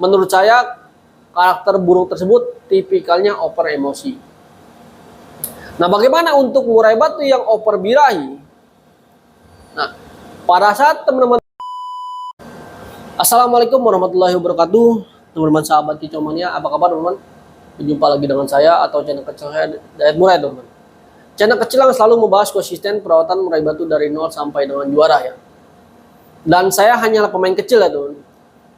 Menurut saya karakter burung tersebut tipikalnya over emosi. Nah, bagaimana untuk murai batu yang over birahi? Nah, pada saat teman-teman Assalamualaikum warahmatullahi wabarakatuh, teman-teman sahabat Kicau Mania, apa kabar teman-teman? Berjumpa lagi dengan saya atau channel kecil saya Dayat Murai, teman-teman. Channel kecil yang selalu membahas konsisten perawatan murai batu dari nol sampai dengan juara ya. Dan saya hanyalah pemain kecil ya teman.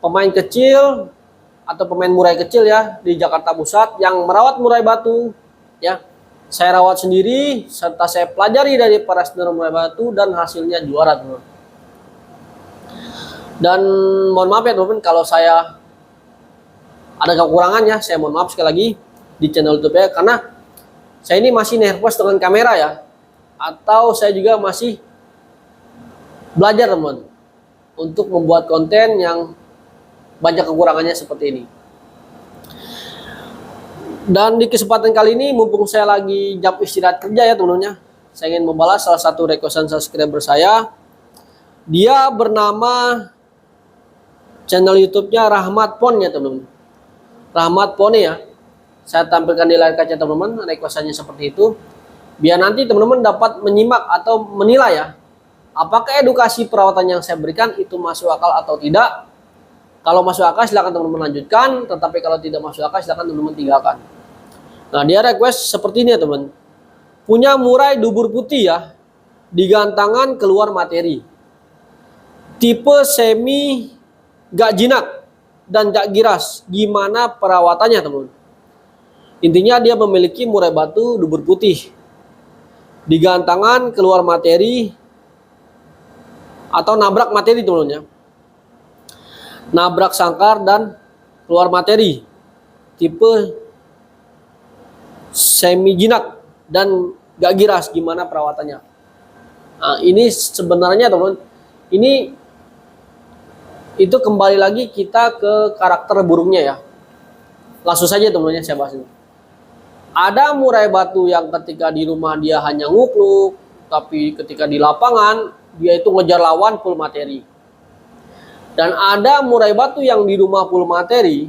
Pemain kecil atau pemain murai kecil ya di Jakarta Pusat yang merawat murai batu ya. Saya rawat sendiri serta saya pelajari dari para senior murai batu dan hasilnya juara teman. Dan mohon maaf ya teman-teman kalau saya ada kekurangannya, saya mohon maaf sekali lagi di channel YouTube ya, karena saya ini masih nervous dengan kamera ya, atau saya juga masih belajar teman untuk membuat konten yang banyak kekurangannya seperti ini. Dan di kesempatan kali ini mumpung saya lagi jam istirahat kerja ya teman-teman, saya ingin membalas salah satu requestan subscriber saya. Dia bernama channel YouTube-nya Rahmat Pon ya teman-teman. Rahmat Pon ya. Saya tampilkan di layar kaca teman-teman requestannya seperti itu. Biar nanti teman-teman dapat menyimak atau menilai ya, apakah edukasi perawatan yang saya berikan itu masuk akal atau tidak. Kalau masuk akal silakan teman-teman lanjutkan, tetapi kalau tidak masuk akal silakan teman-teman tinggalkan. Nah, dia request seperti ini ya teman. Punya murai dubur putih ya, digantangan keluar materi. Tipe semi gak jinak dan gak giras, gimana perawatannya teman? Intinya dia memiliki murai batu dubur putih, digantangan keluar materi atau nabrak materi teman-teman ya. Nabrak sangkar dan keluar materi, tipe semi jinak dan gak giras, gimana perawatannya? Nah, ini sebenarnya teman-teman, ini itu kembali lagi kita ke karakter burungnya ya. Langsung saja teman-teman saya bahas ini. Ada murai batu yang ketika di rumah dia hanya ngukluk, tapi ketika di lapangan dia itu ngejar lawan full materi. Dan ada murai batu yang di rumah full materi,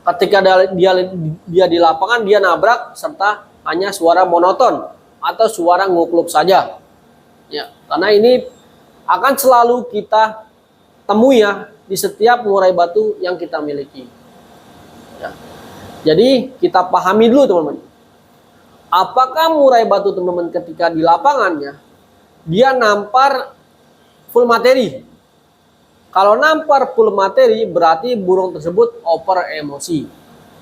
ketika dia di lapangan dia nabrak serta hanya suara monoton atau suara ngukluk saja. Ya, karena ini akan selalu kita temui ya di setiap murai batu yang kita miliki. Ya. Jadi kita pahami dulu teman-teman. Apakah murai batu teman-teman ketika di lapangannya dia nampar full materi? Kalau nampar full materi berarti burung tersebut over emosi.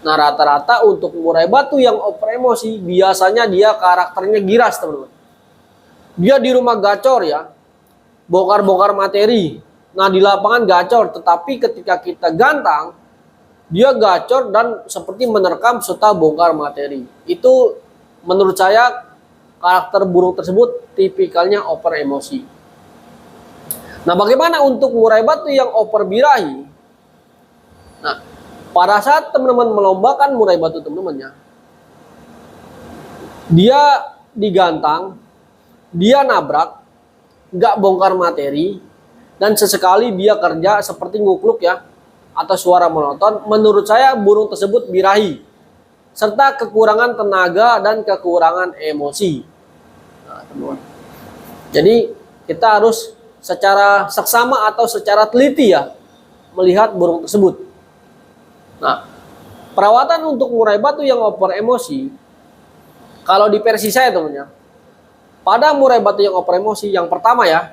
Nah, rata-rata untuk murai batu yang over emosi biasanya dia karakternya giras teman-teman. Dia di rumah gacor ya, bongkar-bongkar materi. Nah, di lapangan gacor, tetapi ketika kita gantang, dia gacor dan seperti menerkam serta bongkar materi. Itu menurut saya karakter burung tersebut tipikalnya over emosi. Nah, bagaimana untuk murai batu yang over birahi? Nah, pada saat teman-teman melombakan murai batu teman-temannya, dia digantang, dia nabrak, nggak bongkar materi, dan sesekali dia kerja seperti ngukluk ya, atau suara monoton, menurut saya burung tersebut birahi, serta kekurangan tenaga dan kekurangan emosi. Nah, teman-teman. Jadi kita harus secara seksama atau secara teliti ya melihat burung tersebut. Nah, perawatan untuk murai batu yang over emosi, kalau di versi saya teman-teman, pada murai batu yang over emosi yang pertama ya,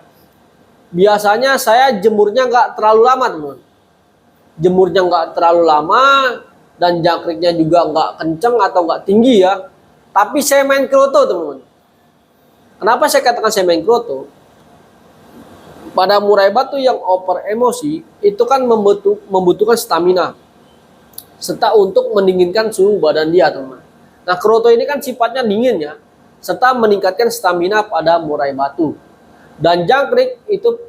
biasanya saya jemurnya nggak terlalu lama teman. Jemurnya nggak terlalu lama dan jangkriknya juga nggak kenceng atau nggak tinggi ya. Tapi saya main kroto teman-teman. Kenapa saya katakan saya main kroto? Pada murai batu yang over emosi itu kan membutuhkan stamina serta untuk mendinginkan suhu badan dia teman-teman. Nah, kroto ini kan sifatnya dingin ya, serta meningkatkan stamina pada murai batu. Dan jangkrik itu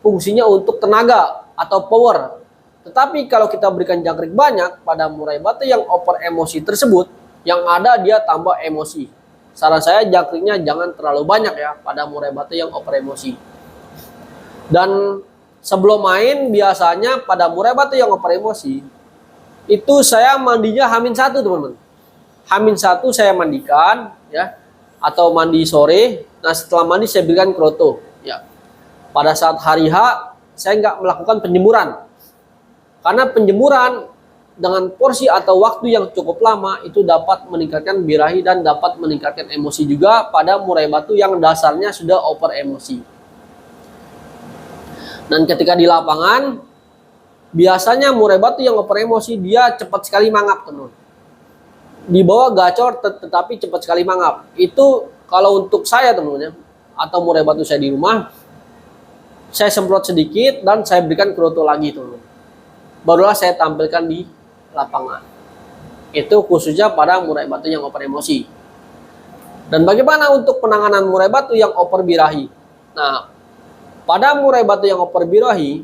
fungsinya untuk tenaga atau power. Tetapi kalau kita berikan jangkrik banyak pada murai batu yang over emosi tersebut, yang ada dia tambah emosi. Saran saya jangkriknya jangan terlalu banyak ya pada murai batu yang over emosi. Dan sebelum main biasanya pada murai batu yang over emosi, Itu saya mandinya H-1 teman-teman. H-1 saya mandikan ya, atau mandi sore. Nah setelah mandi saya berikan kroto ya. Pada saat hari H saya nggak melakukan penjemuran, karena penjemuran dengan porsi atau waktu yang cukup lama itu dapat meningkatkan birahi dan dapat meningkatkan emosi juga pada murai batu yang dasarnya sudah over emosi. Dan ketika di lapangan, biasanya murai batu yang over emosi dia cepat sekali mangap teman. Di bawah gacor tetapi cepat sekali mangap. Itu kalau untuk saya teman-teman ya, atau murai batu saya di rumah, saya semprot sedikit dan saya berikan kroto lagi teman-teman. Barulah saya tampilkan di lapangan. Itu khususnya pada murai batu yang over emosi. Dan bagaimana untuk penanganan murai batu yang over birahi? Nah, pada murai batu yang over birahi,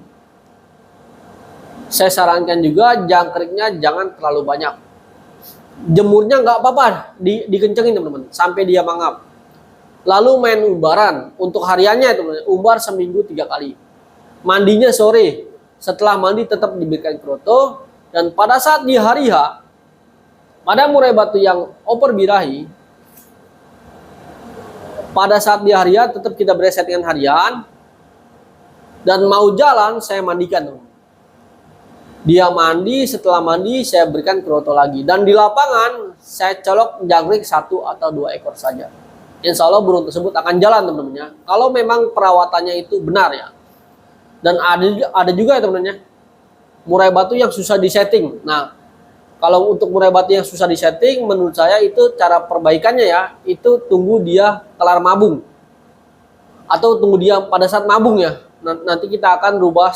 saya sarankan juga jangkriknya jangan terlalu banyak. Jemurnya nggak apa-apa, dikencengin teman-teman sampai dia mangap. Lalu main umbaran untuk hariannya teman-teman, umbar seminggu 3 kali. Mandinya sore, setelah mandi tetap diberikan kroto. Dan pada saat di hari H, pada murai batu yang over birahi, pada saat di hari H tetap kita beri settingan harian. Dan mau jalan saya mandikan. Dia mandi, setelah mandi saya berikan kroto lagi. Dan di lapangan saya colok jangkrik 1 atau 2 ekor saja. Insya Allah burung tersebut akan jalan teman-teman ya. Kalau memang perawatannya itu benar ya. Dan ada juga ya teman-teman ya, murai batu yang susah disetting. Nah, kalau untuk murai batu yang susah disetting, menurut saya itu cara perbaikannya ya, itu tunggu dia kelar mabung. Atau tunggu dia pada saat mabung ya. Nanti kita akan rubah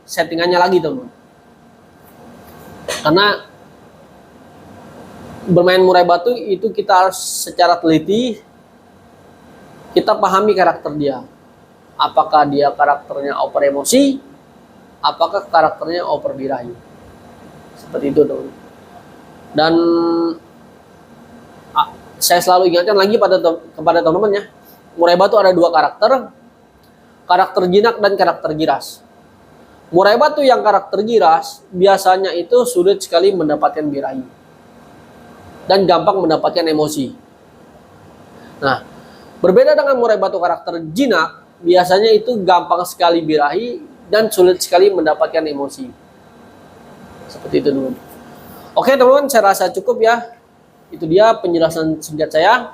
settingannya lagi teman-teman. Karena bermain murai batu itu kita harus secara teliti, kita pahami karakter dia. Apakah dia karakternya over emosi, apakah karakternya over birahi. Seperti itu teman. Dan saya selalu ingatkan lagi kepada teman-teman ya, murai batu ada 2 karakter, karakter jinak dan karakter giras. Murai batu yang karakter giras biasanya itu sulit sekali mendapatkan birahi dan gampang mendapatkan emosi. Nah, berbeda dengan murai batu karakter jinak, biasanya itu gampang sekali birahi dan sulit sekali mendapatkan emosi. Seperti itu teman-teman. Oke teman-teman, saya rasa cukup ya. Itu dia penjelasan singkat saya.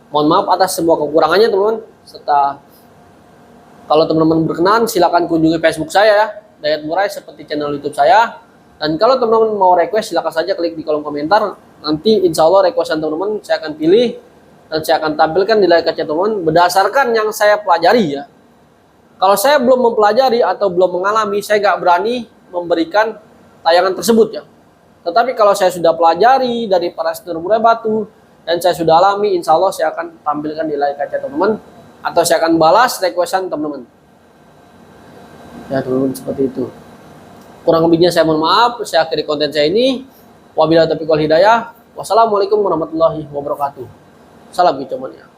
Mohon maaf atas semua kekurangannya teman-teman. Serta kalau teman-teman berkenan silakan kunjungi Facebook saya ya, Dayat Murai, seperti channel YouTube saya. Dan kalau teman-teman mau request silakan saja klik di kolom komentar. Nanti insya Allah requestan teman-teman saya akan pilih dan saya akan tampilkan di layar kaca teman-teman berdasarkan yang saya pelajari ya. Kalau saya belum mempelajari atau belum mengalami, saya nggak berani memberikan tayangan tersebut ya. Tetapi kalau saya sudah pelajari dari para senior murai batu dan saya sudah alami, insya Allah saya akan tampilkan di layar kaca teman-teman, atau saya akan balas requestan teman-teman. Ya teman-teman, seperti itu. Kurang lebihnya saya mohon maaf, saya akhiri konten saya ini. Wabillahi taufiq wal hidayah. Wassalamualaikum warahmatullahi wabarakatuh. Salam hijauannya.